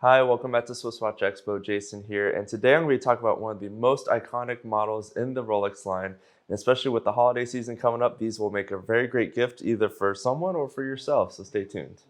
Hi, welcome back to SwissWatchExpo. Jason here, and today I'm going to talk about one of the most iconic models in the Rolex line. And especially with the holiday season coming up, these will make a very great gift either for someone or for yourself, so stay tuned.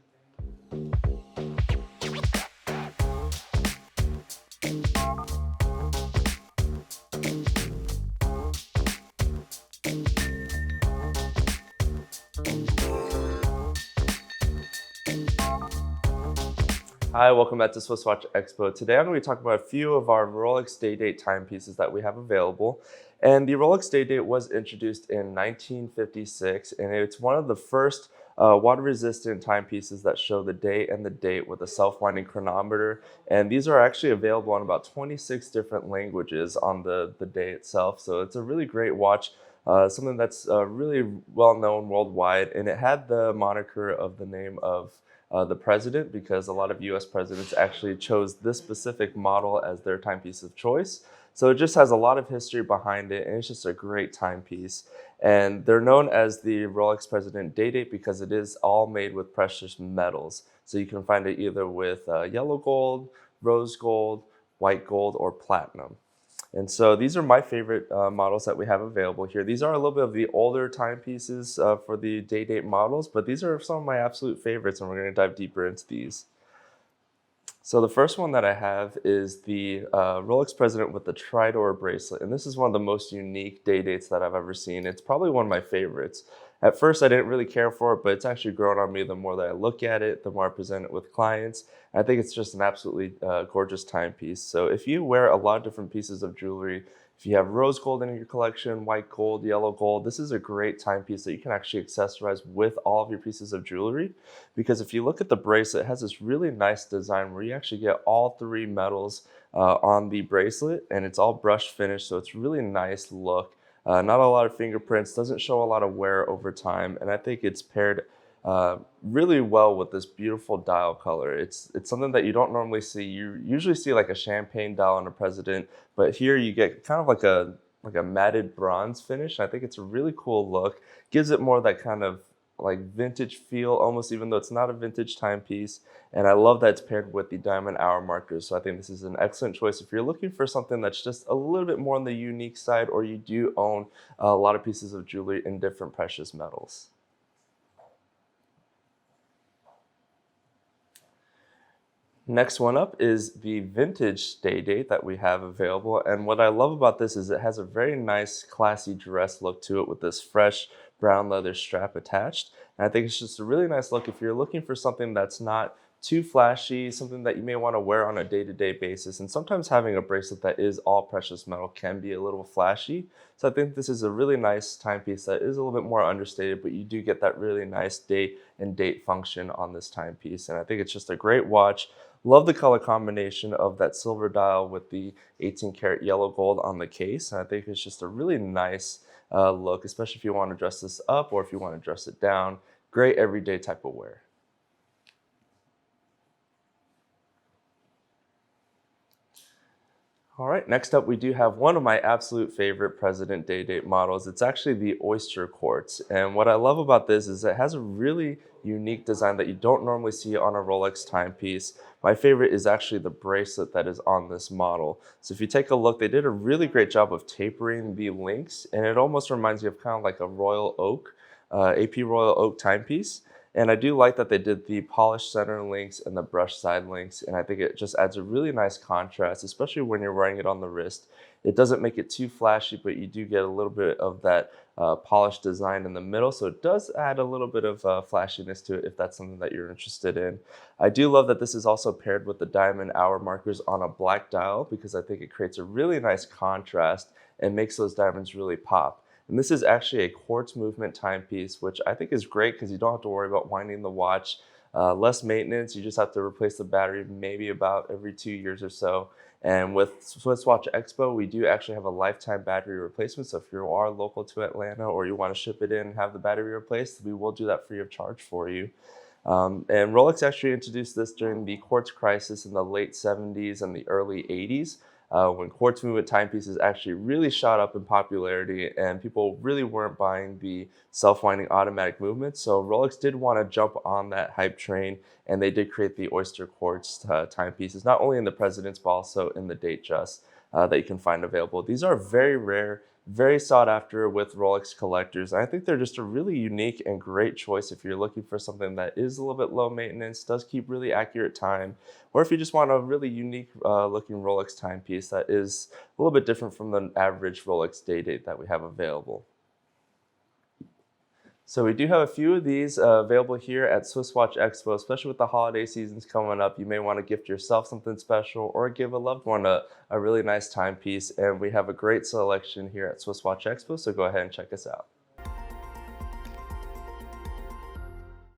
Hi, welcome back to SwissWatchExpo. Today I'm going to be talking about a few of our Rolex Day Date timepieces that we have available. And the Rolex Day Date was introduced in 1956, and it's one of the first water-resistant timepieces that show the day and the date with a self-winding chronometer. And these are actually available in about 26 different languages on the day itself. So it's a really great watch. Something that's really well known worldwide, and it had the moniker of the name of the president because a lot of US presidents actually chose this specific model as their timepiece of choice. So it just has a lot of history behind it, and it's just a great timepiece. And they're known as the Rolex President Day Date because it is all made with precious metals. So you can find it either with yellow gold, rose gold, white gold, or platinum. And so these are my favorite models that we have available here. These are a little bit of the older timepieces for the day date models, but these are some of my absolute favorites, and we're going to dive deeper into these. So the first one that I have is the Rolex President with the Tridor bracelet, and this is one of the most unique day dates that I've ever seen. It's probably one of my favorites. At first, I didn't really care for it, but it's actually grown on me the more that I look at it, the more I present it with clients. I think it's just an absolutely gorgeous timepiece. So if you wear a lot of different pieces of jewelry, if you have rose gold in your collection, white gold, yellow gold, this is a great timepiece that you can actually accessorize with all of your pieces of jewelry. Because if you look at the bracelet, it has this really nice design where you actually get all three metals on the bracelet, and it's all brush finished, so it's really nice look. Not a lot of fingerprints, doesn't show a lot of wear over time, and I think it's paired really well with this beautiful dial color. It's something that you don't normally see. You usually see like a champagne dial on a president, but here you get kind of like a matted bronze finish. I think it's a really cool look. Gives it more of that kind of like vintage feel almost, even though it's not a vintage timepiece. And I love that it's paired with the diamond hour markers. So I think this is an excellent choice if you're looking for something that's just a little bit more on the unique side, or you do own a lot of pieces of jewelry in different precious metals. Next one up is the vintage day date that we have available. And what I love about this is it has a very nice, classy dress look to it with this fresh brown leather strap attached. And I think it's just a really nice look if you're looking for something that's not too flashy, something that you may want to wear on a day-to-day basis. And sometimes having a bracelet that is all precious metal can be a little flashy. So I think this is a really nice timepiece that is a little bit more understated, but you do get that really nice day and date function on this timepiece. And I think it's just a great watch. Love the color combination of that silver dial with the 18 karat yellow gold on the case. And I think it's just a really nice look, especially if you want to dress this up or if you want to dress it down. Great everyday type of wear. All right, next up we do have one of my absolute favorite President Day Date models. It's actually the Oysterquartz. And what I love about this is it has a really unique design that you don't normally see on a Rolex timepiece. My favorite is actually the bracelet that is on this model. So if you take a look, they did a really great job of tapering the links, and it almost reminds you of kind of like a Royal Oak, AP Royal Oak timepiece. And I do like that they did the polished center links and the brushed side links, and I think it just adds a really nice contrast, especially when you're wearing it on the wrist. It doesn't make it too flashy, but you do get a little bit of that polished design in the middle, so it does add a little bit of flashiness to it if that's something that you're interested in. I do love that this is also paired with the diamond hour markers on a black dial because I think it creates a really nice contrast and makes those diamonds really pop. And this is actually a quartz movement timepiece, which I think is great because you don't have to worry about winding the watch. Less maintenance, you just have to replace the battery maybe about every 2 years or so. And with SwissWatchExpo, we do actually have a lifetime battery replacement. So if you are local to Atlanta or you want to ship it in and have the battery replaced, we will do that free of charge for you. And Rolex actually introduced this during the quartz crisis in the late 70s and the early 80s. when quartz movement timepieces actually really shot up in popularity and people really weren't buying the self-winding automatic movements. So Rolex did want to jump on that hype train, and they did create the Oysterquartz timepieces, not only in the Presidents but also in the Datejust that you can find available. These are very rare, very sought after with Rolex collectors. And I think they're just a really unique and great choice if you're looking for something that is a little bit low maintenance, does keep really accurate time, or if you just want a really unique looking Rolex timepiece that is a little bit different from the average Rolex Day Date that we have available. So we do have a few of these available here at SwissWatchExpo, especially with the holiday seasons coming up. You may want to gift yourself something special or give a loved one a really nice timepiece. And we have a great selection here at SwissWatchExpo, so go ahead and check us out.